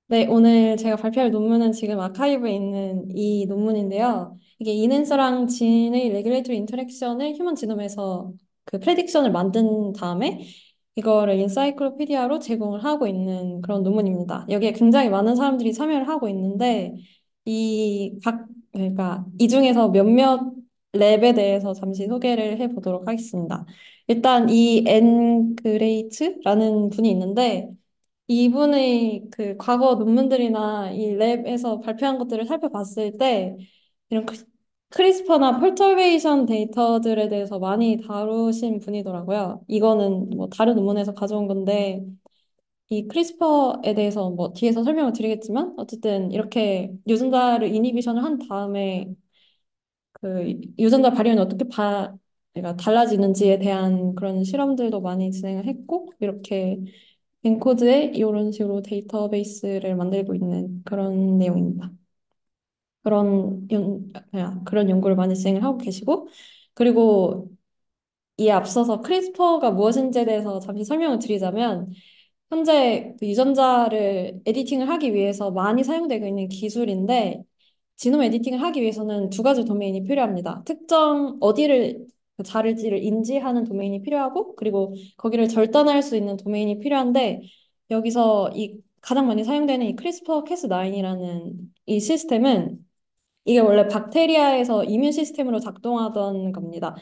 네, 오늘 제가 발표할 논문은 지금 아카이브에 있는 이 논문인데요. 이게 인앤서랑 진의 레귤레이터리 인터랙션을 휴먼 지놈에서 그 프레딕션을 만든 다음에 이거를 인사이클로피디아로 제공을 하고 있는 그런 논문입니다. 여기에 굉장히 많은 사람들이 참여를 하고 있는데 그러니까 이 중에서 몇몇 랩에 대해서 잠시 소개를 해보도록 하겠습니다. 일단 이 앤 그레이츠라는 분이 있는데 이분의 그 과거 논문들이나 이 랩에서 발표한 것들을 살펴봤을 때 이런 크리스퍼나 펄터베이션 데이터들에 대해서 많이 다루신 분이더라고요. 이거는 뭐 다른 논문에서 가져온 건데 이 크리스퍼에 대해서 뭐 뒤에서 설명을 드리겠지만 어쨌든 이렇게 유전자를 이니비션을 한 다음에 그 유전자 발현이 그러니까 달라지는지에 대한 그런 실험들도 많이 진행을 했고 이렇게 엔코드에 이런 식으로 데이터베이스를 만들고 있는 그런 내용입니다. 그런 연구를 많이 진행을 하고 계시고 그리고 이에 앞서서 크리스퍼가 무엇인지에 대해서 잠시 설명을 드리자면 현재 그 유전자를 에디팅을 하기 위해서 많이 사용되고 있는 기술인데 지놈 에디팅을 하기 위해서는 두 가지 도메인이 필요합니다. 특정 어디를 그 자를지를 인지하는 도메인이 필요하고 그리고 거기를 절단할 수 있는 도메인이 필요한데 여기서 이 가장 많이 사용되는 이 크리스퍼 캐스9이라는 이 시스템은 이게 원래 박테리아에서 이뮨 시스템으로 작동하던 겁니다.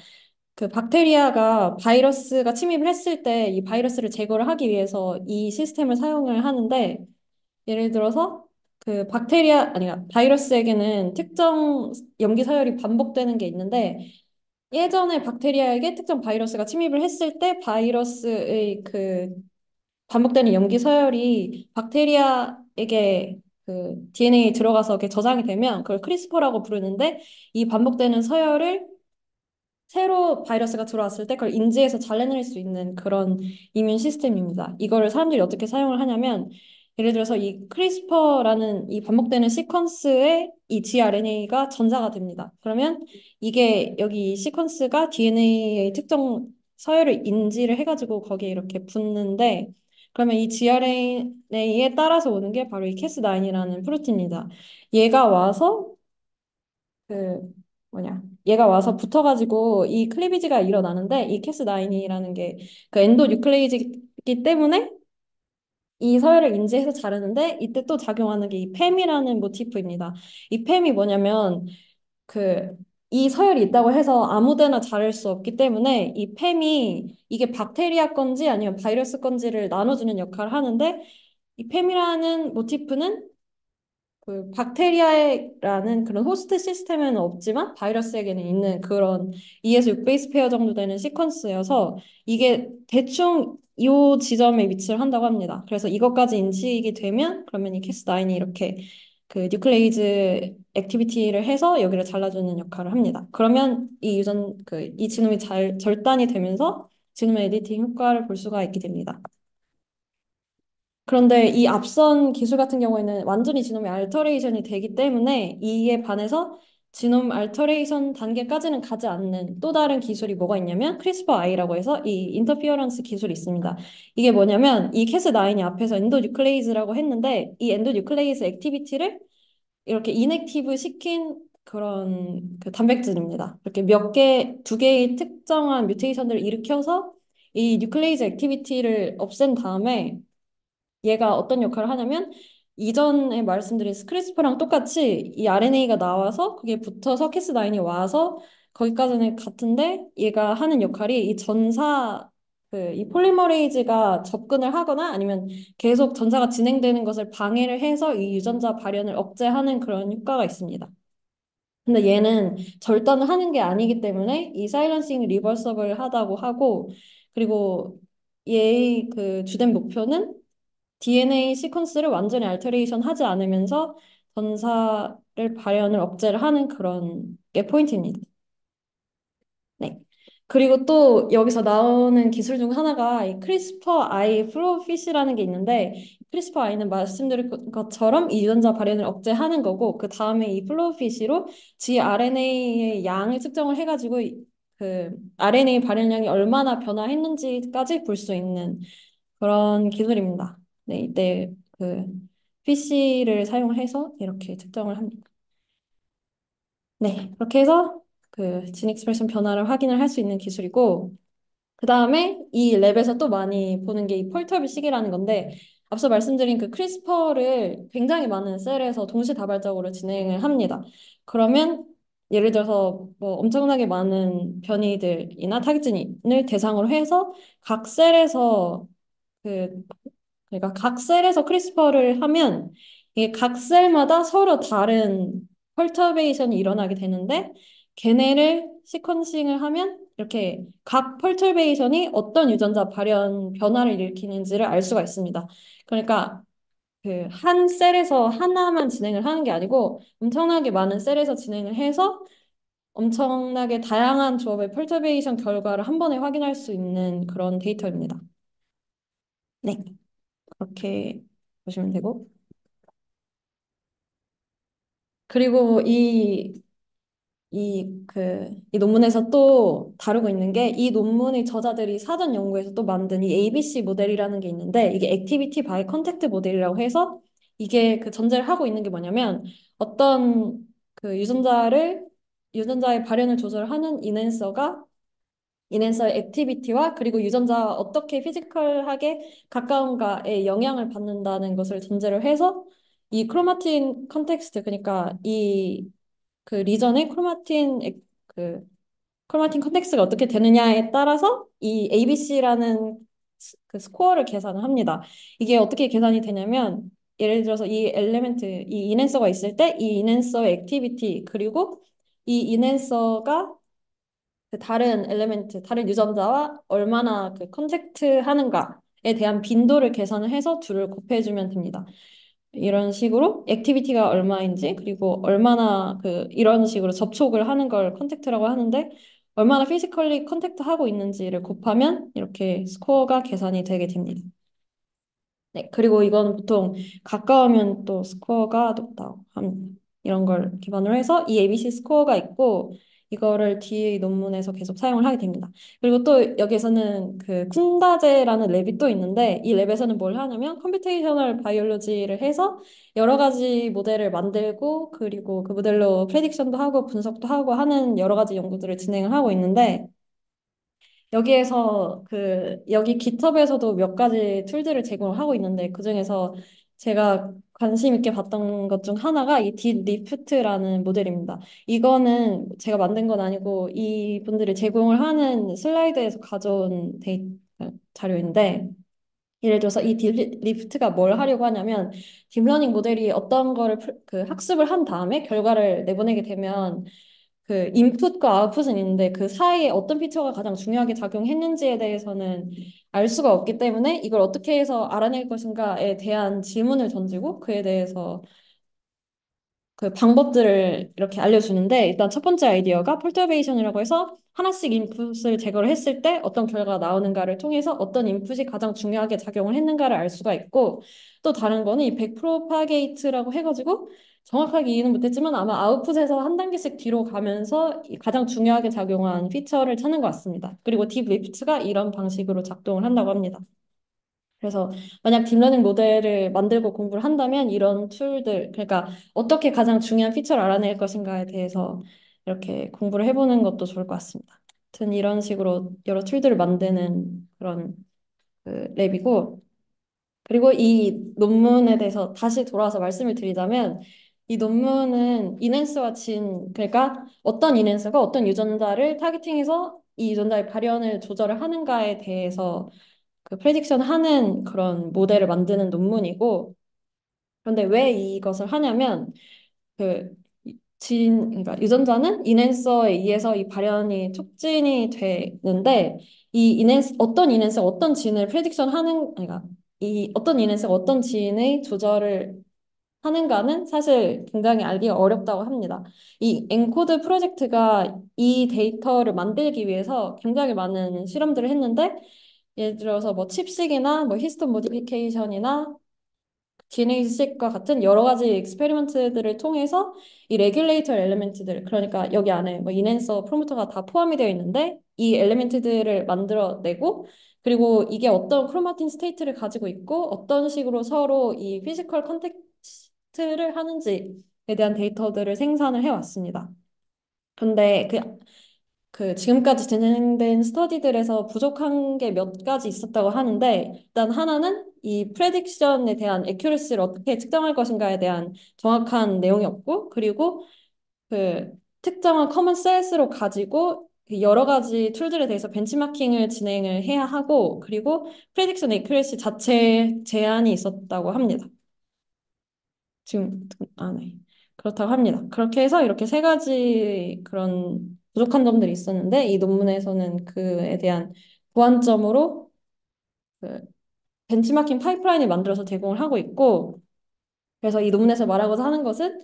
그 박테리아가 바이러스가 침입을 했을 때 이 바이러스를 제거를 하기 위해서 이 시스템을 사용을 하는데 예를 들어서 그 바이러스에게는 특정 염기 서열이 반복되는 게 있는데 예전에 박테리아에게 특정 바이러스가 침입을 했을 때 바이러스의 그 반복되는 염기 서열이 박테리아에게 그 DNA에 들어가서 이렇게 저장이 되면 그걸 크리스퍼라고 부르는데 이 반복되는 서열을 새로 바이러스가 들어왔을 때 그걸 인지해서 잘라낼 수 있는 그런 이뮨 시스템입니다. 이거를 사람들이 어떻게 사용을 하냐면 예를 들어서 이 크리스퍼라는 이 반복되는 시퀀스에 이 gRNA가 전사가 됩니다. 그러면 이게 여기 이 시퀀스가 DNA의 특정 서열을 인지를 해가지고 거기에 이렇게 붙는데 그러면 이 gRNA에 따라서 오는 게 바로 이 캐스9이라는 프로틴이다. 얘가 와서 그 얘가 와서 붙어가지고 이 클리비지가 일어나는데 이 캐스9이라는 게 그 엔도 뉴클레이즈이기 때문에 이 서열을 인지해서 자르는데 이때 또 작용하는 게 이 팸이라는 모티프입니다. 이 팸이 뭐냐면 그 이 서열이 있다고 해서 아무데나 자를 수 없기 때문에 이 팸이 이게 박테리아 건지 아니면 바이러스 건지를 나눠주는 역할을 하는데 이 팸이라는 모티프는 그 박테리아라는 그런 호스트 시스템에는 없지만 바이러스에게는 있는 그런 2에서 6 베이스 페어 정도 되는 시퀀스여서 이게 대충 이 지점에 위치를 한다고 합니다. 그래서 이것까지 인식이 되면 그러면 이 캐스9이 이렇게 그 뉴클레이즈 액티비티를 해서 여기를 잘라주는 역할을 합니다. 그러면 이 지놈이 잘 절단이 되면서 지놈의 에디팅 효과를 볼 수가 있게 됩니다. 그런데 이 앞선 기술 같은 경우에는 완전히 지놈이 알터레이션이 되기 때문에 이에 반해서 지놈 알터레이션 단계까지는 가지 않는 또 다른 기술이 뭐가 있냐면 크리스퍼 I라고 해서 이 인터피어런스 기술이 있습니다. 이게 뭐냐면 이 캐스9이 앞에서 엔도뉴클레이즈라고 했는데 이 엔도뉴클레이즈 액티비티를 이렇게 인액티브 시킨 그런 그 단백질입니다. 이렇게 두 개의 특정한 뮤테이션들을 일으켜서 이 뉴클레이즈 액티비티를 없앤 다음에 얘가 어떤 역할을 하냐면 이전에 말씀드린 스크리스프랑 똑같이 이 RNA가 나와서 그게 붙어서 캐스9이 와서 거기까지는 같은데 얘가 하는 역할이 이 폴리머레이즈가 접근을 하거나 아니면 계속 전사가 진행되는 것을 방해를 해서 이 유전자 발현을 억제하는 그런 효과가 있습니다. 근데 얘는 절단을 하는 게 아니기 때문에 이 사이런싱 리버서블 하다고 하고 그리고 얘의 그 주된 목표는 DNA 시퀀스를 완전히 알터레이션 하지 않으면서 전사를 발현을 억제를 하는 그런 게 포인트입니다. 네. 그리고 또 여기서 나오는 기술 중 하나가 이 크리스퍼 아이 플로우핏이라는 게 있는데 크리스퍼 아이는 말씀드린 것처럼 이 유전자 발현을 억제하는 거고 그 다음에 이 플로우핏으로 gRNA의 양을 측정을 해가지고 그 RNA 발현량이 얼마나 변화했는지까지 볼 수 있는 그런 기술입니다. 네, 이때 PC를 사용해서 이렇게 측정을 합니다. 네, 그렇게 해서 그 진 익스프레션 변화를 확인을 할 수 있는 기술이고, 그 다음에 이 랩에서 또 많이 보는 게 이 폴터블 시계라는 건데, 앞서 말씀드린 그 크리스퍼를 굉장히 많은 셀에서 동시다발적으로 진행을 합니다. 그러면 예를 들어서 뭐 엄청나게 많은 변이들이나 타깃진을 대상으로 해서 각 셀에서 그 그러니까 각 셀에서 크리스퍼를 하면 이게 각 셀마다 서로 다른 펄터베이션이 일어나게 되는데 걔네를 시퀀싱을 하면 이렇게 각 펄터베이션이 어떤 유전자 발현 변화를 일으키는지를 알 수가 있습니다. 그러니까 그 한 셀에서 하나만 진행을 하는 게 아니고 엄청나게 많은 셀에서 진행을 해서 엄청나게 다양한 조합의 펄터베이션 결과를 한 번에 확인할 수 있는 그런 데이터입니다. 네, 그렇게 보시면 되고. 그리고 이 논문에서 또 다루고 있는 게 이 논문의 저자들이 사전 연구에서 또 만든 이 ABC 모델이라는 게 있는데 이게 액티비티 바이 컨택트 모델이라고 해서 이게 그 전제를 하고 있는 게 뭐냐면 어떤 그 유전자의 발현을 조절하는 인핸서의 액티비티와 그리고 유전자와 어떻게 피지컬하게 가까운가에 영향을 받는다는 것을 전제로 해서 이 크로마틴 컨텍스트 그러니까 이 그 리전의 그 크로마틴 컨텍스트가 어떻게 되느냐에 따라서 이 ABC라는 그 스코어를 계산을 합니다. 이게 어떻게 계산이 되냐면 예를 들어서 이 인핸서가 있을 때 이 인핸서의 액티비티 그리고 이 인핸서가 그 다른 다른 유전자와 얼마나 그 컨택트 하는가에 대한 빈도를 계산을 해서 둘을 곱해주면 됩니다. 이런 식으로 액티비티가 얼마인지 그리고 얼마나 그 이런 식으로 접촉을 하는 걸 컨택트라고 하는데 얼마나 피지컬리 컨택트 하고 있는지를 곱하면 이렇게 스코어가 계산이 되게 됩니다. 네, 그리고 이건 보통 가까우면 또 스코어가 높다고 합니다. 이런 걸 기반으로 해서 이 ABC 스코어가 있고 이거를 뒤의 논문에서 계속 사용을 하게 됩니다. 그리고 또 여기에서는 그 쿤다제라는 랩이 또 있는데 이 랩에서는 뭘 하냐면 컴퓨테이셔널 바이올로지를 해서 여러 가지 모델을 만들고 그리고 그 모델로 프레딕션도 하고 분석도 하고 하는 여러 가지 연구들을 진행을 하고 있는데 여기 깃허브에서도 몇 가지 툴들을 제공을 하고 있는데 그중에서 제가 관심 있게 봤던 것 중 하나가 이 딥리프트라는 모델입니다. 이거는 제가 만든 건 아니고 이분들이 제공을 하는 슬라이드에서 가져온 자료인데 예를 들어서 이 딥리프트가 뭘 하려고 하냐면 딥러닝 모델이 어떤 거를 그 학습을 한 다음에 결과를 내보내게 되면 그 인풋과 아웃풋은 있는데 그 사이에 어떤 피처가 가장 중요하게 작용했는지에 대해서는 알 수가 없기 때문에 이걸 어떻게 해서 알아낼 것인가에 대한 질문을 던지고 그에 대해서 그 방법들을 이렇게 알려주는데 일단 첫 번째 아이디어가 폴터베이션이라고 해서 하나씩 인풋을 제거를 했을 때 어떤 결과가 나오는가를 통해서 어떤 인풋이 가장 중요하게 작용을 했는가를 알 수가 있고 또 다른 거는 이 백프로파게이트라고 해가지고 정확하게 이해는 못했지만 아마 아웃풋에서 한 단계씩 뒤로 가면서 이 가장 중요하게 작용한 피처를 찾는 것 같습니다. 그리고 딥리프트가 이런 방식으로 작동을 한다고 합니다. 그래서 만약 딥러닝 모델을 만들고 공부를 한다면 이런 툴들, 그러니까 어떻게 가장 중요한 피처를 알아낼 것인가에 대해서 이렇게 공부를 해보는 것도 좋을 것 같습니다. 아무튼 이런 식으로 여러 툴들을 만드는 그런 그 랩이고, 그리고 이 논문에 대해서 다시 돌아와서 말씀을 드리자면 이 논문은 그러니까 어떤 인핸서가 어떤 유전자를 타겟팅해서 이 유전자의 발현을 조절을 하는가에 대해서 그 프레딕션 하는 그런 모델을 만드는 논문이고 그런데 왜 이것을 하냐면 그 그러니까 유전자는 인핸서에 의해서 이 발현이 촉진이 되는데 어떤 인핸서 어떤 진을 프레딕션 하는 그러니까 이 어떤 인핸서가 어떤 진의 조절을 하는가는 사실 굉장히 알기가 어렵다고 합니다. 이 엔코드 프로젝트가 이 데이터를 만들기 위해서 굉장히 많은 실험들을 했는데 예를 들어서 뭐 칩식이나 뭐 히스톤 모디피케이션이나 DNA식과 같은 여러 가지 익스페리먼트들을 통해서 이 레귤레이터 엘리멘트들 그러니까 여기 안에 뭐 인핸서 프로모터가 다 포함이 되어 있는데 이 엘리멘트들을 만들어내고 그리고 이게 어떤 크로마틴 스테이트를 가지고 있고 어떤 식으로 서로 이 피지컬 컨택트를 하는지에 대한 데이터들을 생산을 해왔습니다. 근데 지금까지 진행된 스터디들에서 부족한 게 몇 가지 있었다고 하는데, 일단 하나는 이 프레딕션에 대한 애큐러시를 어떻게 측정할 것인가에 대한 정확한 내용이 없고, 그리고 그 특정한 커먼 셋으로 가지고 그 여러 가지 툴들에 대해서 벤치마킹을 진행을 해야 하고, 그리고 프레딕션 애큐러시 자체에 제한이 있었다고 합니다. 지금 네. 그렇다고 합니다. 그렇게 해서 이렇게 세 가지 그런 부족한 점들이 있었는데 이 논문에서는 그에 대한 보완점으로 그 벤치마킹 파이프라인을 만들어서 제공을 하고 있고, 그래서 이 논문에서 말하고자 하는 것은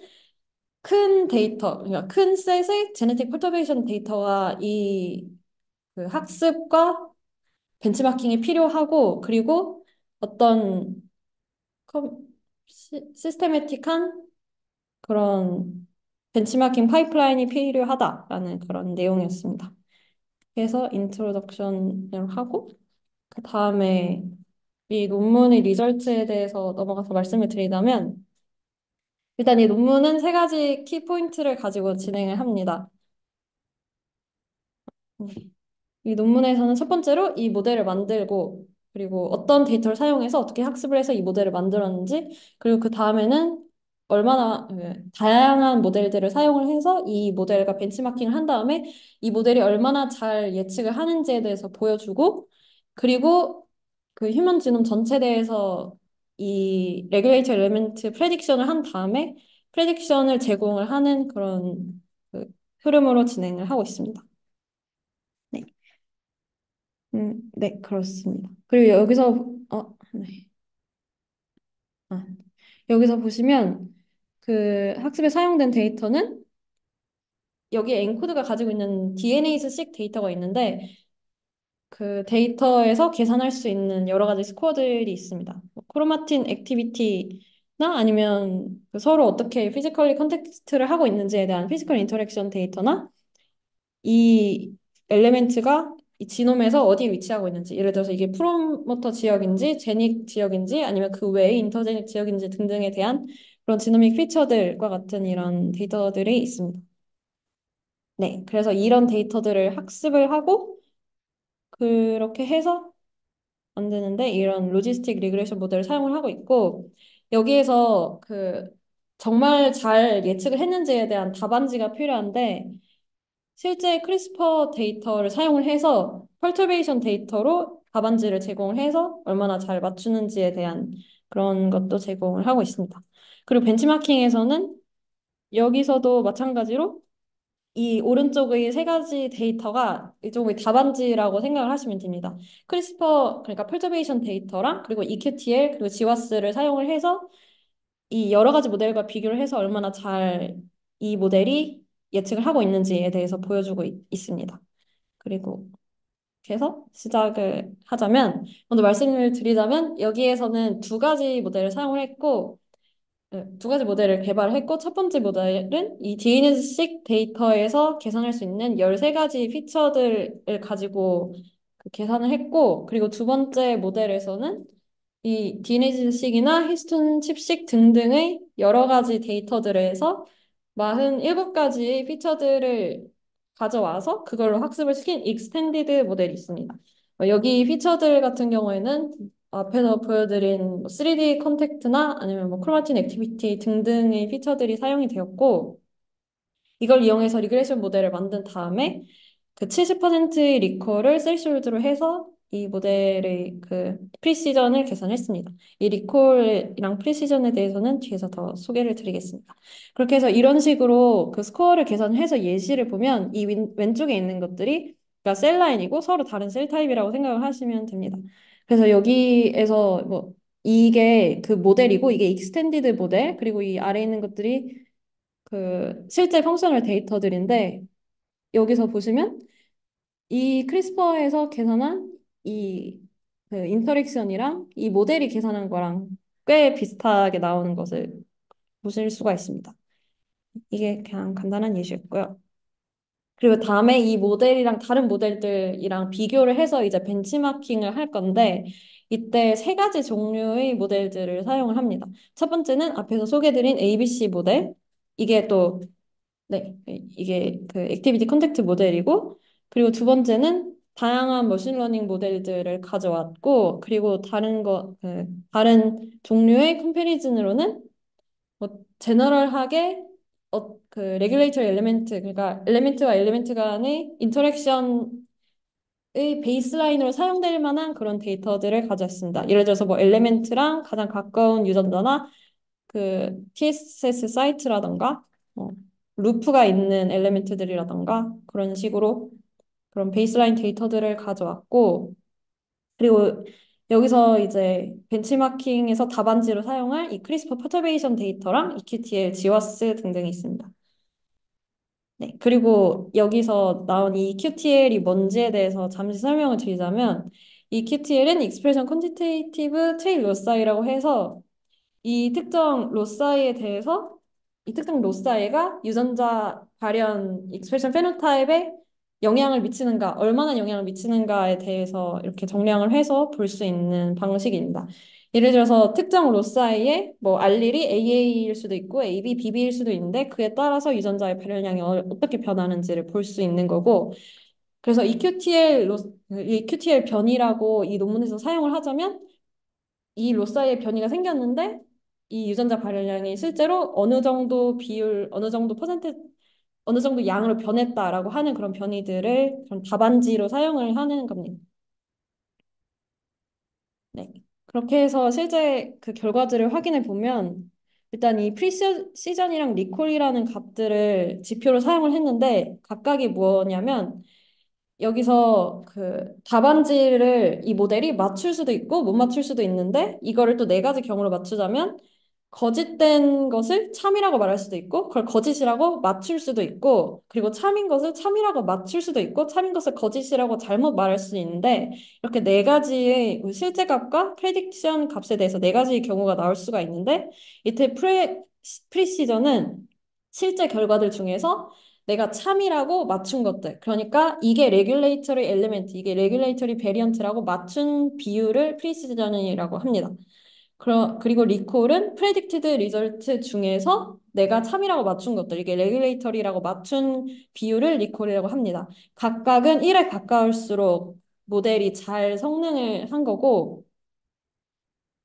큰 데이터, 그러니까 큰 셋의 제네틱 퍼터베이션 데이터가 이 그 학습과 벤치마킹이 필요하고, 그리고 어떤 시스테매틱한 그런 벤치마킹 파이프라인이 필요하다라는 그런 내용이었습니다. 그래서 인트로덕션을 하고 그 다음에 이 논문의 리절트에 대해서 넘어가서 말씀을 드리자면, 일단 이 논문은 세 가지 키 포인트를 가지고 진행을 합니다. 이 논문에서는 첫 번째로 이 모델을 만들고, 그리고 어떤 데이터를 사용해서 어떻게 학습을 해서 이 모델을 만들었는지, 그리고 그 다음에는 얼마나 다양한 모델들을 사용을 해서 이 모델과 벤치마킹을 한 다음에 이 모델이 얼마나 잘 예측을 하는지에 대해서 보여주고, 그리고 그 휴먼 지놈 전체에 대해서 이 레귤레이터 엘리멘트 프레딕션을 한 다음에 프레딕션을 제공을 하는 그런 그 흐름으로 진행을 하고 있습니다. 네. 네, 그렇습니다. 그리고 네. 아, 여기서 보시면 그 학습에 사용된 데이터는 여기에 엔코드가 가지고 있는 DNA식 데이터가 있는데 그 데이터에서 계산할 수 있는 여러 가지 스코어들이 있습니다. 뭐 크로마틴 액티비티나 아니면 그 서로 어떻게 피지컬리 컨택트를 하고 있는지에 대한 피지컬 인터랙션 데이터나 이 엘레멘트가 이 지놈에서 어디에 위치하고 있는지, 예를 들어서 이게 프로모터 지역인지 제닉 지역인지 아니면 그 외의 인터제닉 지역인지 등등에 대한 그런 지노믹 피처들과 같은 이런 데이터들이 있습니다. 네, 그래서 이런 데이터들을 학습을 하고 그렇게 해서 만드는데 이런 로지스틱 리그레션 모델을 사용을 하고 있고, 여기에서 정말 잘 예측을 했는지에 대한 답안지가 필요한데, 실제 크리스퍼 데이터를 사용을 해서 펄터베이션 데이터로 답안지를 제공을 해서 얼마나 잘 맞추는지에 대한 그런 것도 제공을 하고 있습니다. 그리고 벤치마킹에서는 여기서도 마찬가지로 이 오른쪽의 세 가지 데이터가 이쪽의 답안지라고 생각을 하시면 됩니다. 크리스퍼, 그러니까 펄터베이션 데이터랑 그리고 EQTL 그리고 GWAS를 사용을 해서 이 여러 가지 모델과 비교를 해서 얼마나 잘 이 모델이 예측을 하고 있는지에 대해서 보여주고 있습니다. 그리고 그래서 시작을 하자면, 먼저 말씀을 드리자면 여기에서는 두 가지 모델을 사용을 했고, 두 가지 모델을 개발했고, 첫 번째 모델은 이 DNS식 데이터에서 계산할 수 있는 13가지 피처들을 가지고 계산을 했고, 그리고 두 번째 모델에서는 이 DNS식이나 히스톤 칩식 등등의 여러 가지 데이터들에서 47가지 피처들을 가져와서 그걸로 학습을 시킨 익스텐디드 모델이 있습니다. 여기 피처들 같은 경우에는 앞에서 보여드린 3D 컨택트나 아니면 크로마틴 액티비티 등등의 피처들이 사용이 되었고, 이걸 이용해서 리그레션 모델을 만든 다음에 그 70%의 리콜을 셀시홀드로 해서 이 모델의 그 프리시전을 계산했습니다. 이 리콜이랑 프리시전에 대해서는 뒤에서 더 소개를 드리겠습니다. 그렇게 해서 이런 식으로 그 스코어를 계산해서 예시를 보면 이 왼쪽에 있는 것들이 그러니까 셀 라인이고 서로 다른 셀 타입이라고 생각을 하시면 됩니다. 그래서 여기에서 이게 그 모델이고 이게 익스텐디드 모델, 그리고 이 아래에 있는 것들이 그 실제 펑셔널 데이터들인데, 여기서 보시면 이 크리스퍼에서 계산한 이 인터랙션이랑 이 모델이 계산한 거랑 꽤 비슷하게 나오는 것을 보실 수가 있습니다. 이게 그냥 간단한 예시였고요. 그리고 다음에 이 모델이랑 다른 모델들이랑 비교를 해서 이제 벤치마킹을 할 건데 이때 세 가지 종류의 모델들을 사용을 합니다. 첫 번째는 앞에서 소개드린 ABC 모델. 이게 또 네, 이게 그 액티비티 컨택트 모델이고 그리고 두 번째는 다양한 머신러닝 모델들을 가져왔고 그리고 다른 종류의 컴패리즌으로는 뭐 제너럴하게 그 레귤레이터 엘리멘트 그러니까 엘리멘트와 엘리멘트 간의 인터랙션의 베이스라인으로 사용될 만한 그런 데이터들을 가져왔습니다. 예를 들어서 뭐 엘리멘트랑 가장 가까운 유전자나 그 TSS 사이트라던가 루프가 있는 엘리멘트들이라던가 그런 식으로 그런 베이스라인 데이터들을 가져왔고 그리고 여기서 이제 벤치마킹에서 답안지로 사용할 이 크리스퍼 퍼터베이션 데이터랑 EQTL, GWAS 등등이 있습니다. 네, 그리고 여기서 나온 이 EQTL이 뭔지에 대해서 잠시 설명을 드리자면 EQTL은 Expression Quantitative Tail Lossi라고 해서 이 특정 로사이에 대해서 이 특정 로사이가 유전자 발현 익스프레션 페노타입에 영향을 미치는가, 얼마나 영향을 미치는가에 대해서 이렇게 정량을 해서 볼 수 있는 방식입니다. 예를 들어서 특정 로사이에 뭐 알릴이 AA일 수도 있고 AB, BB일 수도 있는데 그에 따라서 유전자의 발현량이 어떻게 변하는지를 볼 수 있는 거고 그래서 EQTL 변이라고 이 논문에서 사용을 하자면 이 로사의 변이가 생겼는데 이 유전자 발현량이 실제로 어느 정도 비율, 어느 정도 퍼센트, 어느 정도 양으로 변했다라고 하는 그런 변이들을 그런 답안지로 사용을 하는 겁니다. 네. 그렇게 해서 실제 그 결과들을 확인해 보면 일단 이 프리시전이랑 리콜이라는 값들을 지표로 사용을 했는데 각각이 뭐냐면 여기서 그 답안지를 이 모델이 맞출 수도 있고 못 맞출 수도 있는데 이거를 또 네 가지 경우로 맞추자면 거짓된 것을 참이라고 말할 수도 있고 그걸 거짓이라고 맞출 수도 있고 그리고 참인 것을 참이라고 맞출 수도 있고 참인 것을 거짓이라고 잘못 말할 수 있는데 이렇게 네 가지의 실제 값과 프레딕션 값에 대해서 네 가지의 경우가 나올 수가 있는데 이때 프리시저는 실제 결과들 중에서 내가 참이라고 맞춘 것들. 그러니까 이게 레귤레이터리 엘리멘트, 이게 레귤레이터리 베리언트라고 맞춘 비율을 프리시전이라고 합니다. 그리고 리콜은 프레딕티드 리절트 중에서 내가 참이라고 맞춘 것들, 이게 레귤레이터리라고 맞춘 비율을 리콜이라고 합니다. 각각은 1에 가까울수록 모델이 잘 성능을 한 거고,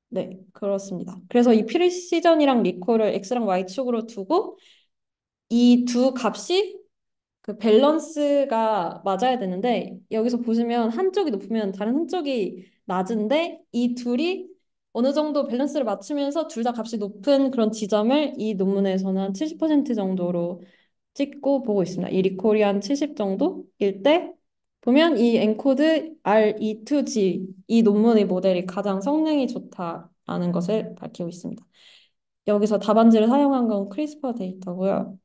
네, 그렇습니다. 그래서 이 프리시전이랑 리콜을 X랑 Y축으로 두고 이 두 값이 그 밸런스가 맞아야 되는데 여기서 보시면 한쪽이 높으면 다른 한쪽이 낮은데 이 둘이 어느 정도 밸런스를 맞추면서 둘 다 값이 높은 그런 지점을 이 논문에서는 한 70% 정도로 찍고 보고 있습니다. 이 리콜이 한 70 정도일 때 보면 이 엔코드 RE2G 이 논문의 모델이 가장 성능이 좋다라는 것을 밝히고 있습니다. 여기서 답안지를 사용한 건 크리스퍼 데이터고요.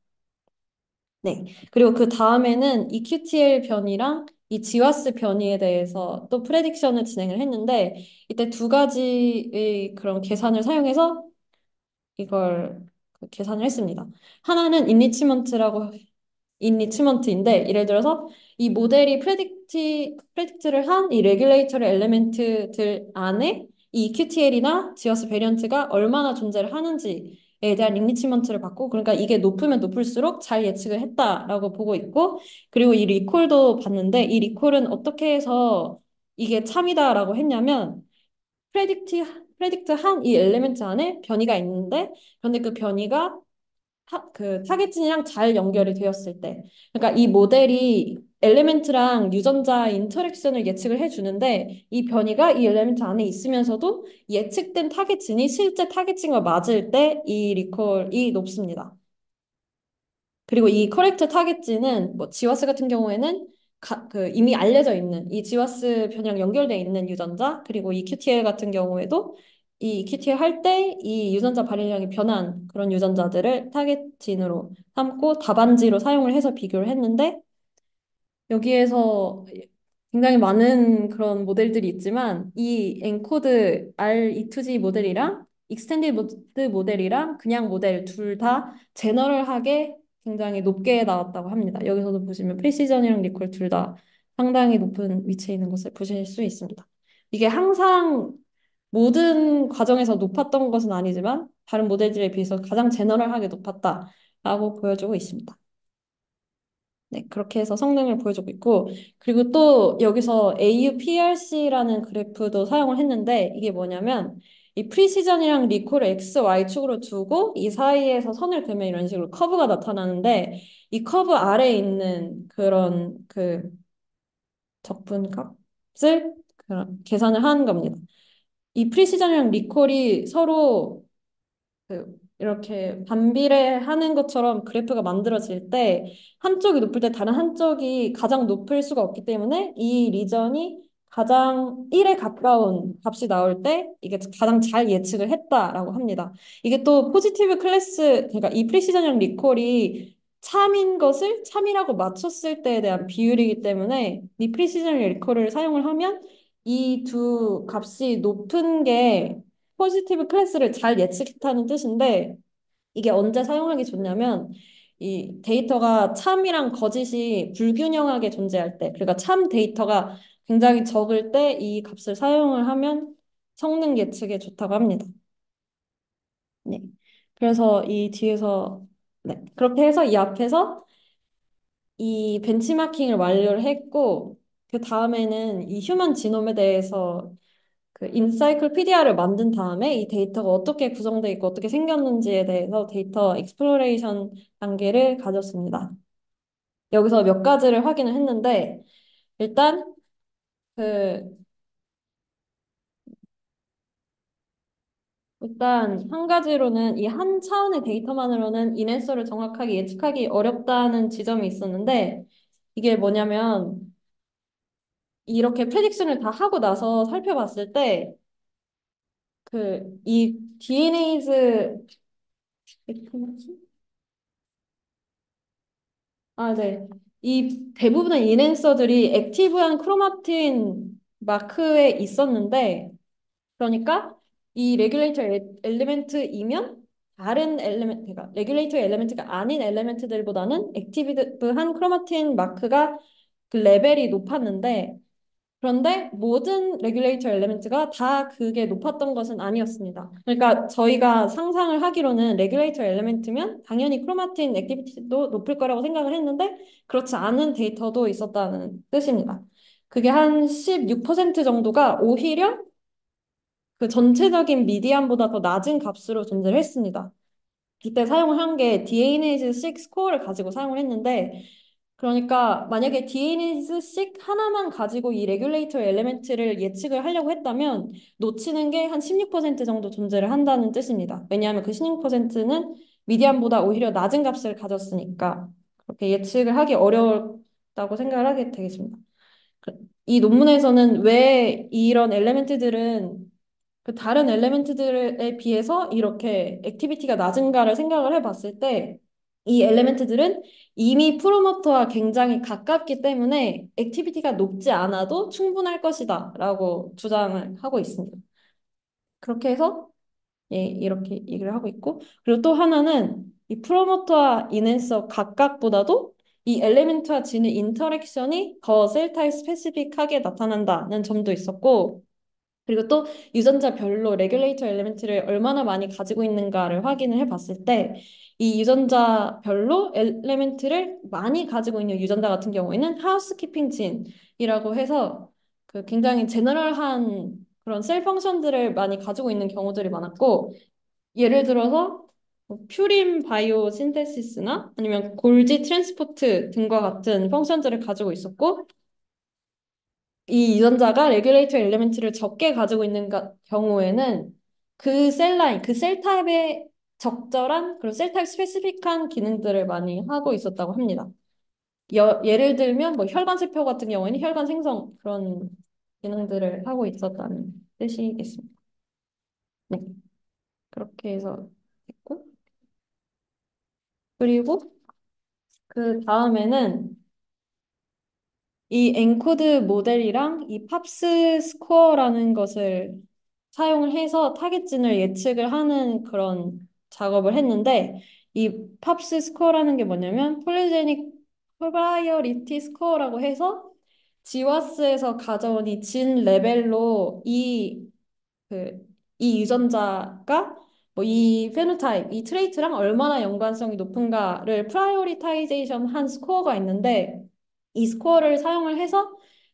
네. 그리고 그 다음에는 EQTL 변이랑 이 지와스 변이에 대해서 또 프레딕션을 진행을 했는데 이때 두 가지의 그런 계산을 사용해서 이걸 그 계산을 했습니다. 하나는 인리치먼트인데 예를 들어서 이 모델이 프레딕트를 한 이 레귤레이터리 엘리멘트들 안에 이 EQTL이나 지어스 베리언트가 얼마나 존재를 하는지에 대한 인리치먼트를 받고 그러니까 이게 높으면 높을수록 잘 예측을 했다라고 보고 있고 그리고 이 리콜도 봤는데 이 리콜은 어떻게 해서 이게 참이다라고 했냐면 프레딕트 한 이 엘리멘트 안에 변이가 있는데 그런데 그 변이가 그 타겟진이랑 잘 연결이 되었을 때 그러니까 이 모델이 엘리멘트랑 유전자 인터랙션을 예측을 해주는데 이 변이가 이 엘리멘트 안에 있으면서도 예측된 타겟진이 실제 타겟진과 맞을 때 이 리콜이 높습니다. 그리고 이 커렉트 타겟진은 뭐 지와스 같은 경우에는 그 이미 알려져 있는 이 지와스 변이랑 연결돼 있는 유전자 그리고 이 QTL 같은 경우에도 이 QTL 할 때 이 유전자 발현량이 변한 그런 유전자들을 타겟진으로 삼고 답안지로 사용을 해서 비교를 했는데 여기에서 굉장히 많은 그런 모델들이 있지만 이 엔코드 R2G 모델이랑 익스텐디드 모델이랑 그냥 모델 둘 다 제너럴하게 굉장히 높게 나왔다고 합니다. 여기서도 보시면 프리시전이랑 리콜 둘 다 상당히 높은 위치에 있는 것을 보실 수 있습니다. 이게 항상 모든 과정에서 높았던 것은 아니지만 다른 모델들에 비해서 가장 제너럴하게 높았다라고 보여주고 있습니다. 네, 그렇게 해서 성능을 보여주고 있고, 그리고 또 여기서 AUPRC라는 그래프도 사용을 했는데, 이게 뭐냐면, 이 프리시전이랑 리콜을 X, Y축으로 두고, 이 사이에서 선을 그으면 이런 식으로 커브가 나타나는데, 이 커브 아래에 있는 그런 적분값을 계산을 하는 겁니다. 이 프리시전이랑 리콜이 서로 이렇게 반비례하는 것처럼 그래프가 만들어질 때 한쪽이 높을 때 다른 한쪽이 가장 높을 수가 없기 때문에 이 리전이 가장 1에 가까운 값이 나올 때 이게 가장 잘 예측을 했다라고 합니다. 이게 또 포지티브 클래스, 그러니까 이 프리시전이랑 리콜이 참인 것을 참이라고 맞췄을 때에 대한 비율이기 때문에 이 프리시전이랑 리콜을 사용을 하면 이 두 값이 높은 게 포지티브 클래스를 잘 예측했다는 뜻인데 이게 언제 사용하기 좋냐면 이 데이터가 참이랑 거짓이 불균형하게 존재할 때 그러니까 참 데이터가 굉장히 적을 때 이 값을 사용을 하면 성능 예측에 좋다고 합니다. 네. 그래서 이 뒤에서 네. 그렇게 해서 이 앞에서 이 벤치마킹을 완료를 했고 그 다음에는 이 휴먼 지놈에 대해서 인사이클피디아를 만든 다음에 이 데이터가 어떻게 구성되어 있고 어떻게 생겼는지에 대해서 데이터 익스플로레이션 단계를 가졌습니다. 여기서 몇 가지를 확인을 했는데 일단 그 일단 한 가지로는 이 한 차원의 데이터만으로는 인앤서를 정확하게 예측하기 어렵다는 지점이 있었는데 이게 뭐냐면 이렇게 프레딕션을 다 하고 나서 살펴봤을 때 이 DNA즈 아, 네. 이 대부분의 인앤서들이 액티브한 크로마틴 마크에 있었는데, 그러니까 이 레귤레이터 엘리멘트이면 다른 엘리멘트, 그러니까 레귤레이터 엘리멘트가 아닌 엘리멘트들보다는 액티브한 크로마틴 마크가 그 레벨이 높았는데, 그런데 모든 레귤레이터 엘리멘트가 다 그게 높았던 것은 아니었습니다. 그러니까 저희가 상상을 하기로는 레귤레이터 엘리멘트면 당연히 크로마틴 액티비티도 높을 거라고 생각을 했는데 그렇지 않은 데이터도 있었다는 뜻입니다. 그게 한 16% 정도가 오히려 그 전체적인 미디안보다 더 낮은 값으로 존재를 했습니다. 이때 사용을 한 게 DNase-6 스코어를 가지고 사용을 했는데 그러니까 만약에 DNase-6 하나만 가지고 이 레귤레이터 엘리멘트를 예측을 하려고 했다면 놓치는 게 한 16% 정도 존재를 한다는 뜻입니다. 왜냐하면 그 16%는 미디안보다 오히려 낮은 값을 가졌으니까 그렇게 예측을 하기 어렵다고 생각을 하게 되겠습니다. 이 논문에서는 왜 이런 엘리멘트들은 그 다른 엘리멘트들에 비해서 이렇게 액티비티가 낮은가를 생각을 해봤을 때 이 엘리멘트들은 이미 프로모터와 굉장히 가깝기 때문에 액티비티가 높지 않아도 충분할 것이다 라고 주장을 하고 있습니다. 그렇게 해서 예, 이렇게 얘기를 하고 있고 그리고 또 하나는 이 프로모터와 인앤서 각각보다도 이 엘리멘트와 지는 인터랙션이 더 셀 타입 스페시픽하게 나타난다는 점도 있었고 그리고 또 유전자별로 레귤레이터 엘리멘트를 얼마나 많이 가지고 있는가를 확인을 해봤을 때 이 유전자별로 엘리멘트를 많이 가지고 있는 유전자 같은 경우에는 하우스키핑 진이라고 해서 굉장히 제너럴한 그런 셀 펑션들을 많이 가지고 있는 경우들이 많았고 예를 들어서 퓨린 바이오 신테시스나 아니면 골지 트랜스포트 등과 같은 펑션들을 가지고 있었고 이 유전자가 레귤레이터 엘리멘트를 적게 가지고 있는 경우에는 그 셀 라인, 그 셀 타입에 적절한 그런 셀 타입 스페시픽한 기능들을 많이 하고 있었다고 합니다. 예를 들면 뭐 혈관 세포 같은 경우에는 혈관 생성 그런 기능들을 하고 있었다는 뜻이겠습니다. 네, 그렇게 해서 됐고 그리고 그 다음에는 이 엔코드 모델이랑 이 팝스 스코어라는 것을 사용을 해서 타겟진을 예측을 하는 그런 작업을 했는데 이 팝스 스코어라는 게 뭐냐면 폴리제닉 프라이어리티 스코어라고 해서 지와스에서 가져온 이 진 레벨로 그, 이 유전자가 뭐 이 페노타입, 이 트레이트랑 얼마나 연관성이 높은가를 프라이오리타이제이션 한 스코어가 있는데 이 스코어를 사용을 해서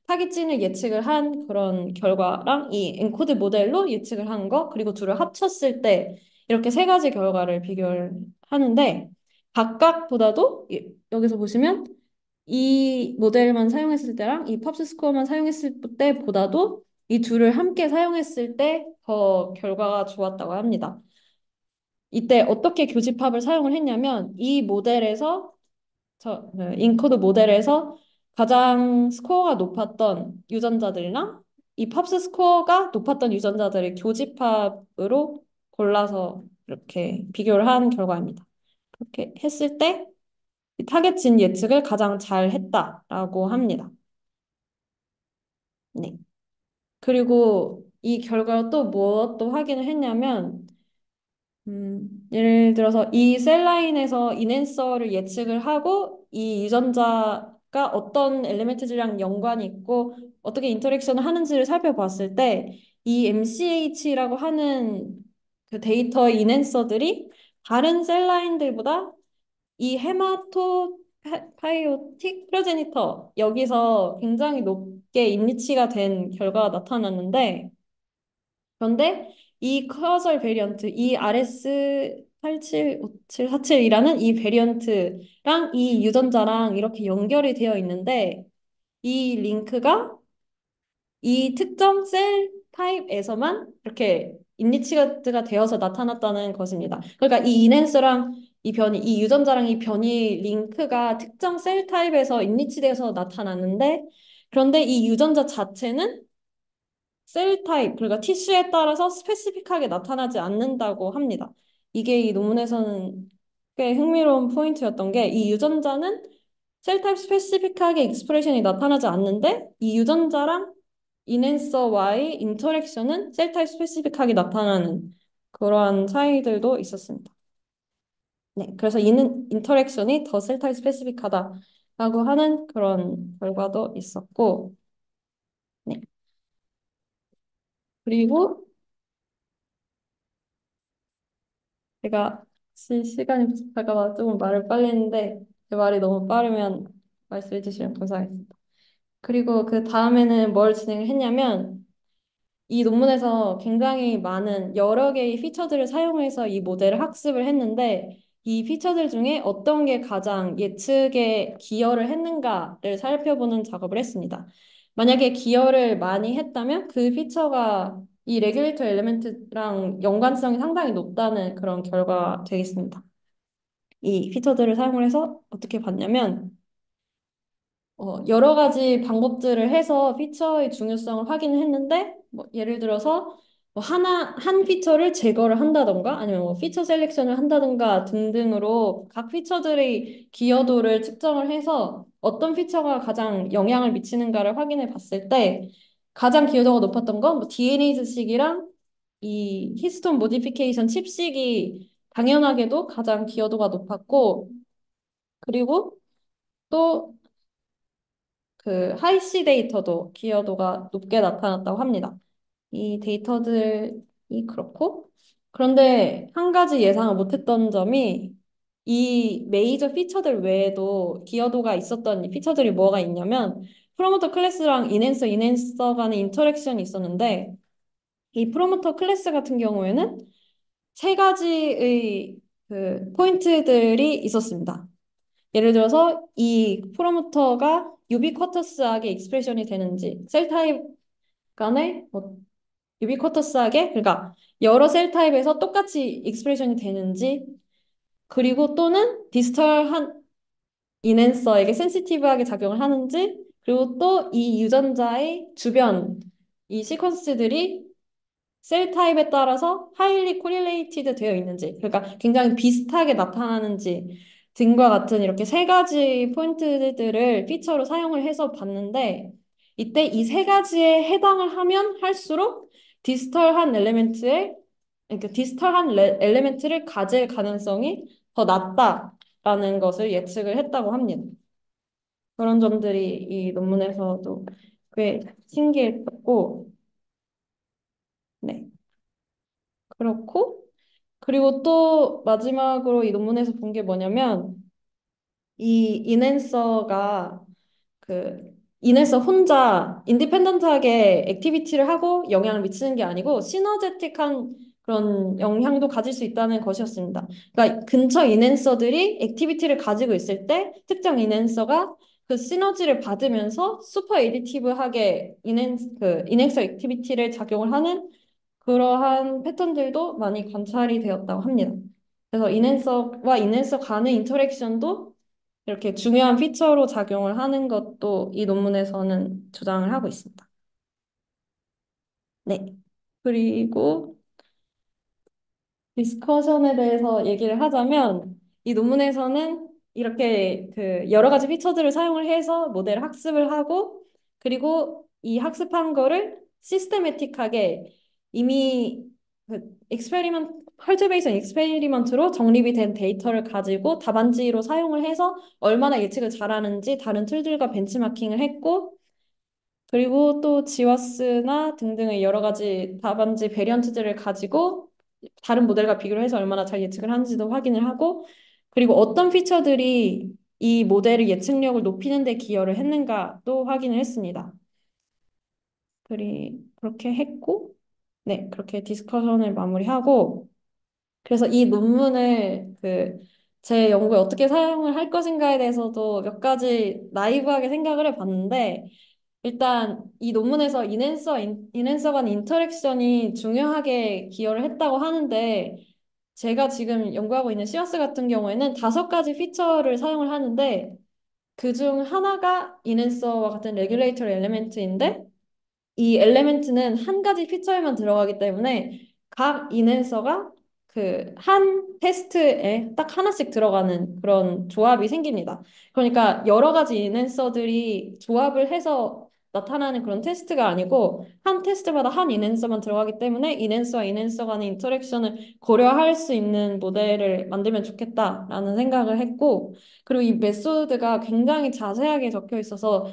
타깃진을 예측을 한 그런 결과랑 이 엔코드 모델로 예측을 한 거, 그리고 둘을 합쳤을 때 이렇게 세 가지 결과를 비교를 하는데 각각보다도 여기서 보시면 이 모델만 사용했을 때랑 이 팝스 스코어만 사용했을 때보다도 이 둘을 함께 사용했을 때 더 결과가 좋았다고 합니다. 이때 어떻게 교집합을 사용을 했냐면 이 모델에서 인코드 모델에서 가장 스코어가 높았던 유전자들이랑 이 팝스 스코어가 높았던 유전자들의 교집합으로 골라서 이렇게 비교를 한 결과입니다. 그렇게 했을 때 타겟진 예측을 가장 잘 했다라고 합니다. 네. 그리고 이 결과로 또 무엇도 확인을 했냐면 예를 들어서 이 셀라인에서 인앤서를 예측을 하고 이 유전자가 어떤 엘리멘트들이랑 연관이 있고 어떻게 인터랙션을 하는지를 살펴봤을 때 이 MCH라고 하는 그 데이터의 인앤서들이 다른 셀라인들보다 이 헤마토 파이오틱 프로제니터 여기서 굉장히 높게 인리치가 된 결과가 나타났는데 그런데 이 커설 베리언트, 이 RS875747이라는 이 베리언트랑 이 유전자랑 이렇게 연결이 되어 있는데 이 링크가 이 특정 셀 타입에서만 이렇게 인리치가 되어서 나타났다는 것입니다. 그러니까 이 인핸스랑 이 변이, 이 유전자랑 이 변이 링크가 특정 셀 타입에서 인리치돼서 나타났는데 그런데 이 유전자 자체는 셀 타입, 그러니까 티슈에 따라서 스페시픽하게 나타나지 않는다고 합니다. 이게 이 논문에서는 꽤 흥미로운 포인트였던 게 이 유전자는 셀 타입 스페시픽하게 익스프레션이 나타나지 않는데 이 유전자랑 인핸서와의 인터랙션은 셀 타입 스페시픽하게 나타나는 그러한 차이들도 있었습니다. 네, 그래서 이는 인터랙션이 더 셀 타입 스페시픽하다라고 하는 그런 결과도 있었고, 네. 그리고 제가 시간이 부족할까 봐 조금 말을 빨리 했는데 제 말이 너무 빠르면 말씀해 주시면 감사하겠습니다. 그리고 그 다음에는 뭘 진행을 했냐면 이 논문에서 굉장히 많은 여러 개의 피처들을 사용해서 이 모델을 학습을 했는데 이 피처들 중에 어떤 게 가장 예측에 기여를 했는가를 살펴보는 작업을 했습니다. 만약에 기여를 많이 했다면 그 피처가 이 레귤레이터 엘리멘트랑 연관성이 상당히 높다는 그런 결과가 되겠습니다. 이 피처들을 사용을 해서 어떻게 봤냐면 여러 가지 방법들을 해서 피처의 중요성을 확인을 했는데, 뭐 예를 들어서 뭐 한 피처를 제거를 한다던가, 아니면 뭐 피처 셀렉션을 한다던가 등등으로 각 피처들의 기여도를 측정을 해서 어떤 피처가 가장 영향을 미치는가를 확인해 봤을 때, 가장 기여도가 높았던 건 뭐 DNA식이랑 이 히스톤 모디피케이션 칩식이 당연하게도 가장 기여도가 높았고, 그리고 또 그 하이시 데이터도 기여도가 높게 나타났다고 합니다. 이 데이터들이 그렇고 그런데 한 가지 예상을 못했던 점이 이 메이저 피처들 외에도 기여도가 있었던 이 피처들이 뭐가 있냐면 프로모터 클래스랑 인핸서 간의 인터랙션이 있었는데 이 프로모터 클래스 같은 경우에는 세 가지의 그 포인트들이 있었습니다. 예를 들어서 이 프로모터가 유비쿼터스하게 익스프레션이 되는지 셀 타입 간에 뭐 유비쿼터스하게 그러니까 여러 셀 타입에서 똑같이 익스프레션이 되는지 그리고 또는 디스털한 인핸서에게 센시티브하게 작용을 하는지 그리고 또 이 유전자의 주변 이 시퀀스들이 셀 타입에 따라서 하일리 코릴레이티드 되어 있는지, 그러니까 굉장히 비슷하게 나타나는지 등과 같은 이렇게 세 가지 포인트들을 피처로 사용을 해서 봤는데, 이때 이 세 가지에 해당을 하면 할수록 디스털한 엘리멘트의 그러니까 디스털한 엘리멘트를 가질 가능성이 더 낮다라는 것을 예측을 했다고 합니다. 그런 점들이 이 논문에서도 꽤 신기했었고, 네. 그렇고, 그리고 또 마지막으로 이 논문에서 본 게 뭐냐면, 이 인앤서가 그 인해서 혼자 인디펜던트하게 액티비티를 하고 영향을 미치는 게 아니고 시너제틱한 그런 영향도 가질 수 있다는 것이었습니다. 그러니까 근처 인핸서들이 액티비티를 가지고 있을 때 특정 인핸서가 그 시너지를 받으면서 슈퍼 에디티브하게 인핸서 액티비티를 작용을 하는 그러한 패턴들도 많이 관찰이 되었다고 합니다. 그래서 인핸서와 인핸서 간의 인터랙션도 이렇게 중요한 피처로 작용을 하는 것도 이 논문에서는 주장을 하고 있습니다. 네. 그리고 디스커션에 대해서 얘기를 하자면 이 논문에서는 이렇게 그 여러 가지 피처들을 사용을 해서 모델 학습을 하고 그리고 이 학습한 거를 시스테매틱하게 이미 그 익스페리먼트 컬티베이션 익스페리먼트로 정립이 된 데이터를 가지고 답안지로 사용을 해서 얼마나 예측을 잘하는지 다른 툴들과 벤치마킹을 했고 그리고 또 지와스나 등등의 여러 가지 답안지 베리언트들을 가지고 다른 모델과 비교를 해서 얼마나 잘 예측을 하는지도 확인을 하고 그리고 어떤 피처들이 이 모델의 예측력을 높이는 데 기여를 했는가도 확인을 했습니다. 그렇게 했고 네, 그렇게 디스커션을 마무리하고 그래서 이 논문을 제 연구에 어떻게 사용을 할 것인가에 대해서도 몇 가지 나이브하게 생각을 해봤는데 일단 이 논문에서 인앤서 간 인터랙션이 중요하게 기여를 했다고 하는데 제가 지금 연구하고 있는 시어스 같은 경우에는 5가지 피처를 사용을 하는데 그중 하나가 인앤서와 같은 레귤레이터리 엘리멘트인데 이 엘레멘트는 한 가지 피처에만 들어가기 때문에 각 인앤서가 그 한 테스트에 딱 하나씩 들어가는 그런 조합이 생깁니다. 그러니까 여러 가지 인앤서들이 조합을 해서 나타나는 그런 테스트가 아니고 한 테스트마다 한 인앤서만 들어가기 때문에 인앤서와 인앤서 간의 인터랙션을 고려할 수 있는 모델을 만들면 좋겠다라는 생각을 했고 그리고 이 메소드가 굉장히 자세하게 적혀 있어서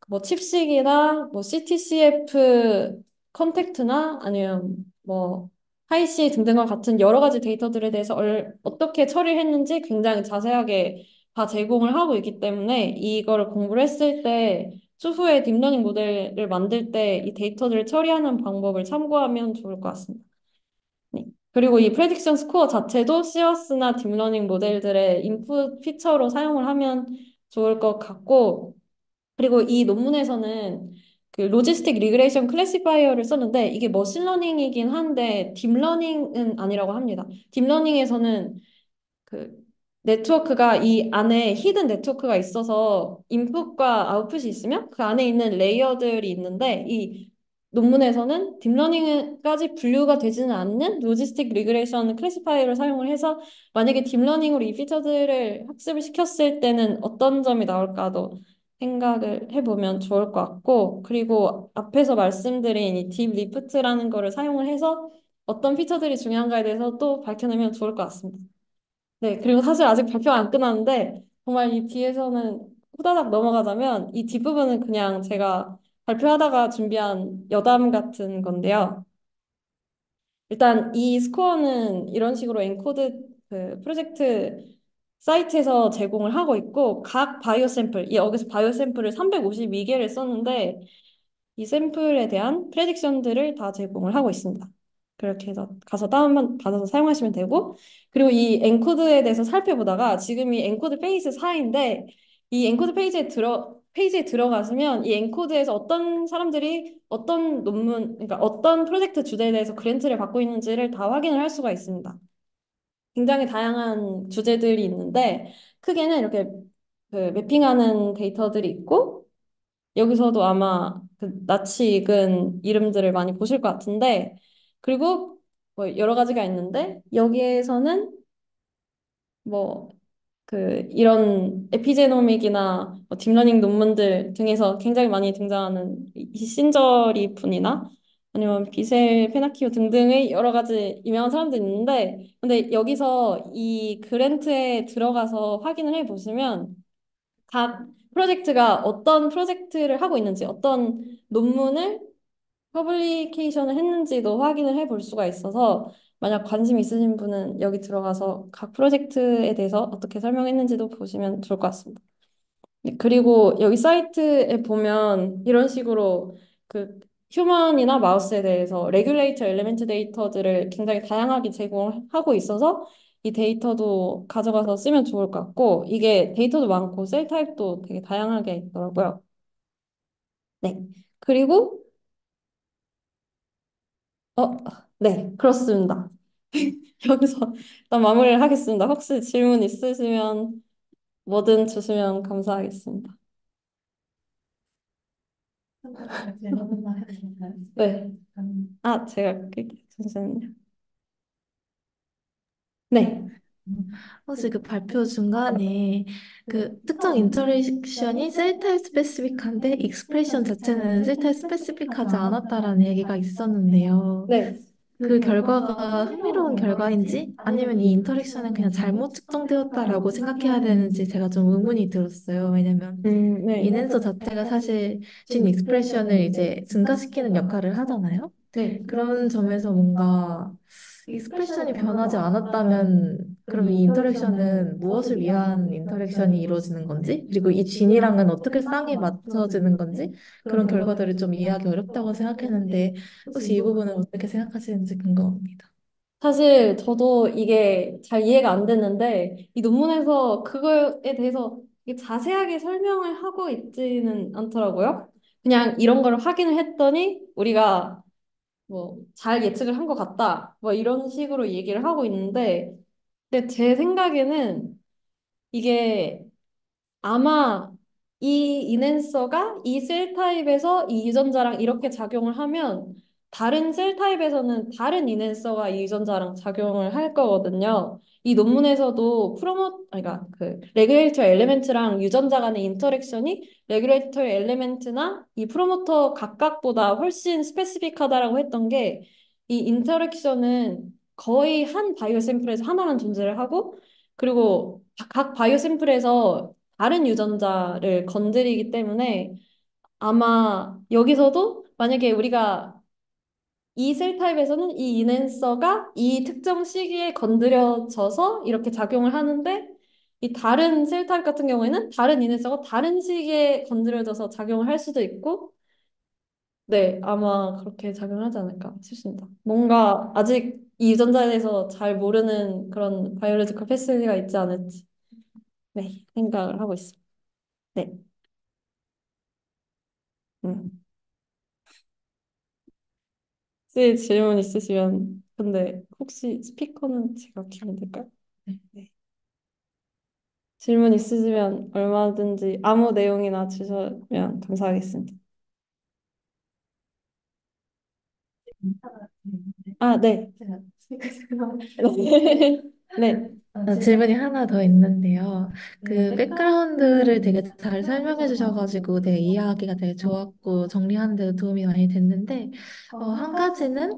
뭐 칩식이나 뭐 CTCF 컨택트나 아니면 뭐 하이시 등등과 같은 여러 가지 데이터들에 대해서 어떻게 처리를 했는지 굉장히 자세하게 다 제공을 하고 있기 때문에 이거를 공부를 했을 때 추후에 딥러닝 모델을 만들 때 이 데이터들을 처리하는 방법을 참고하면 좋을 것 같습니다. 네. 그리고 이 프레딕션 스코어 자체도 시어스나 딥러닝 모델들의 인풋 피처로 사용을 하면 좋을 것 같고 그리고 이 논문에서는 그 로지스틱 리그레이션 클래시파이어를 썼는데 이게 머신러닝이긴 한데 딥러닝은 아니라고 합니다. 딥러닝에서는 그 네트워크가 이 안에 히든 네트워크가 있어서 인풋과 아웃풋이 있으면 그 안에 있는 레이어들이 있는데 이 논문에서는 딥러닝까지 분류가 되지는 않는 로지스틱 리그레이션 클래시파이어를 사용을 해서 만약에 딥러닝으로 이 피처들을 학습을 시켰을 때는 어떤 점이 나올까도 생각을 해보면 좋을 것 같고 그리고 앞에서 말씀드린 이 딥 리프트라는 거를 사용을 해서 어떤 피처들이 중요한가에 대해서 또 밝혀내면 좋을 것 같습니다. 네, 그리고 사실 아직 발표가 안 끝났는데 정말 이 뒤에서는 후다닥 넘어가자면 이 뒷부분은 그냥 제가 발표하다가 준비한 여담 같은 건데요. 일단 이 스코어는 이런 식으로 엔코드 그 프로젝트 사이트에서 제공을 하고 있고 각 바이오 샘플, 이 여기서 바이오 샘플을 352개를 썼는데 이 샘플에 대한 프레딕션들을 다 제공을 하고 있습니다. 그렇게 해서 가서 다운만 받아서 사용하시면 되고 그리고 이 엔코드에 대해서 살펴보다가 지금 이 엔코드 페이지 4인데 이 엔코드 페이지에 들어가시면 이 엔코드에서 어떤 사람들이 어떤 논문 그러니까 어떤 프로젝트 주제에 대해서 그랜트를 받고 있는지를 다 확인을 할 수가 있습니다. 굉장히 다양한 주제들이 있는데 크게는 이렇게 그 매핑하는 데이터들이 있고 여기서도 아마 그 낯이 익은 이름들을 많이 보실 것 같은데, 그리고 뭐 여러 가지가 있는데, 여기에서는 뭐 이런 에피제노믹이나 뭐 딥러닝 논문들 등에서 굉장히 많이 등장하는 이 신저리 분이나 아니면 비셀, 페나키오 등등의 여러 가지 유명한 사람들이 있는데, 근데 여기서 이 그랜트에 들어가서 확인을 해 보시면 각 프로젝트가 어떤 프로젝트를 하고 있는지, 어떤 논문을 퍼블리케이션을 했는지도 확인을 해 볼 수가 있어서 만약 관심 있으신 분은 여기 들어가서 각 프로젝트에 대해서 어떻게 설명했는지도 보시면 좋을 것 같습니다. 네, 그리고 여기 사이트에 보면 이런 식으로 그 휴먼이나 마우스에 대해서 레귤레이터 엘리멘트 데이터들을 굉장히 다양하게 제공하고 있어서 이 데이터도 가져가서 쓰면 좋을 것 같고 이게 데이터도 많고 셀 타입도 되게 다양하게 있더라고요. 네. 그리고 어, 네, 그렇습니다. 여기서 일단 마무리를 하겠습니다. 혹시 질문 있으시면 뭐든 주시면 감사하겠습니다. 네. 아, 제가 끌게요. 잠시만요. 네. 혹시 그 발표 중간에 그 특정 인터랙션이 셀 타입 스페시픽한데 익스프레션 자체는 셀 타입 스페시픽하지 않았다라는 얘기가 있었는데요. 네. 그 결과가 흥미로운 결과인지 아니면 이 인터랙션은 그냥 잘못 측정되었다라고 생각해야 되는지 제가 좀 의문이 들었어요. 왜냐면 네. 인앤서 자체가 사실 진 익스프레션을 이제 증가시키는 역할을 하잖아요. 네. 그런 점에서 뭔가 익스프레션이 변하지 않았다면 그럼 이 인터랙션은 무엇을 위한 인터랙션이 이루어지는 건지 그리고 이 진이랑은 어떻게 쌍이 맞춰지는 건지 그런 결과들을 좀 이해하기 어렵다고 생각했는데 혹시 이 부분은 어떻게 생각하시는지 궁금합니다. 사실 저도 이게 잘 이해가 안 됐는데 이 논문에서 그거에 대해서 이게 자세하게 설명을 하고 있지는 않더라고요. 그냥 이런 걸 확인을 했더니 우리가 뭐 잘 예측을 한 것 같다. 뭐 이런 식으로 얘기를 하고 있는데 근데 제 생각에는 이게 아마 이 인앤서가 이 셀 타입에서 이 유전자랑 이렇게 작용을 하면 다른 셀 타입에서는 다른 인앤서가 이 유전자랑 작용을 할 거거든요. 이 논문에서도 그러니까 그 레귤레이터 엘리멘트랑 유전자 간의 인터랙션이 레귤레이터 엘리멘트나 이 프로모터 각각보다 훨씬 스페시픽하다라고 했던 게 이 인터랙션은 거의 한 바이오 샘플에서 하나만 존재를 하고 그리고 각 바이오 샘플에서 다른 유전자를 건드리기 때문에 아마 여기서도 만약에 우리가 이 셀 타입에서는 이 인앤서가 이 특정 시기에 건드려져서 이렇게 작용을 하는데 이 다른 셀 타입 같은 경우에는 다른 인앤서가 다른 시기에 건드려져서 작용을 할 수도 있고 네, 아마 그렇게 작용하지 않을까 싶습니다. 뭔가 아직 이 유전자에 대해서 잘 모르는 그런 바이올로지컬 패스가 있지 않을지 네, 생각을 하고 있습니다. 네. 음. 혹시 질문 있으시면 근데 혹시 스피커는 제가 키면 될까요? 네. 네. 질문 있으시면 얼마든지 아무 내용이나 주시면 감사하겠습니다. 아, 네. 제가 스피커 네. 질문이 하나 더 있는데요. 그 백그라운드를 되게 잘 설명해 주셔가지고 되게 이해하기가 되게 좋았고 정리하는 데도 도움이 많이 됐는데 한 가지는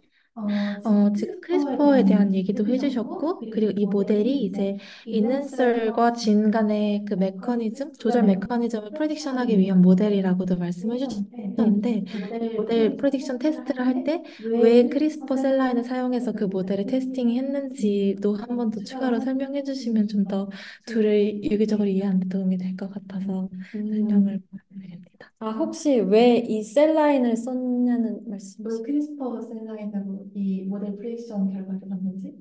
지금 크리스퍼에 대한 얘기도 해주셨고 그리고 이 모델이 이제 인넨설과 진 간의 그 메커니즘, 조절 메커니즘을 프레딕션하기 위한 모델이라고도 말씀해 주셨는데 이 모델 프레딕션 테스트를 할 때 왜 크리스퍼 셀 라인을 사용해서 그 모델을 테스팅했는지도 한 번 더 추가로 설명해 주시면 좀 더 둘을 유기적으로 이해하는 데 도움이 될 것 같아서 설명을 음. 부탁드립니다. 아, 혹시 왜 이 셀 라인을 썼냐는 말씀이시죠? 크리스퍼 셀 라인으로 이 모델 프레딕션 결과를 봤는지?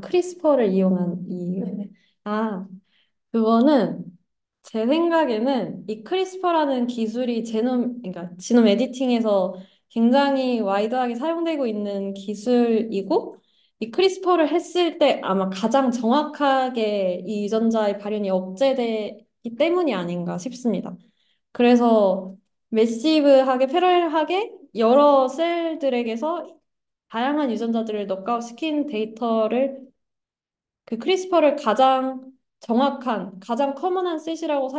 크리스퍼를 이용한 이. 네네. 아, 그거는 제 생각에는 이 크리스퍼라는 기술이 그러니까 지놈 에디팅에서 굉장히 와이드하게 사용되고 있는 기술이고, 이 크리스퍼를 했을 때 아마 가장 정확하게 이 유전자의 발현이 억제되기 때문이 아닌가 싶습니다. 그래서 매시브하게 패러렐하게 여러 셀들에게서 다양한 유전자들을 넉아웃 시킨 데이터를 그 크리스퍼를 가장 정확한, 가장 커먼한 셋이라고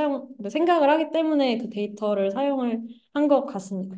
생각을 하기 때문에 그 데이터를 사용을 한 것 같습니다.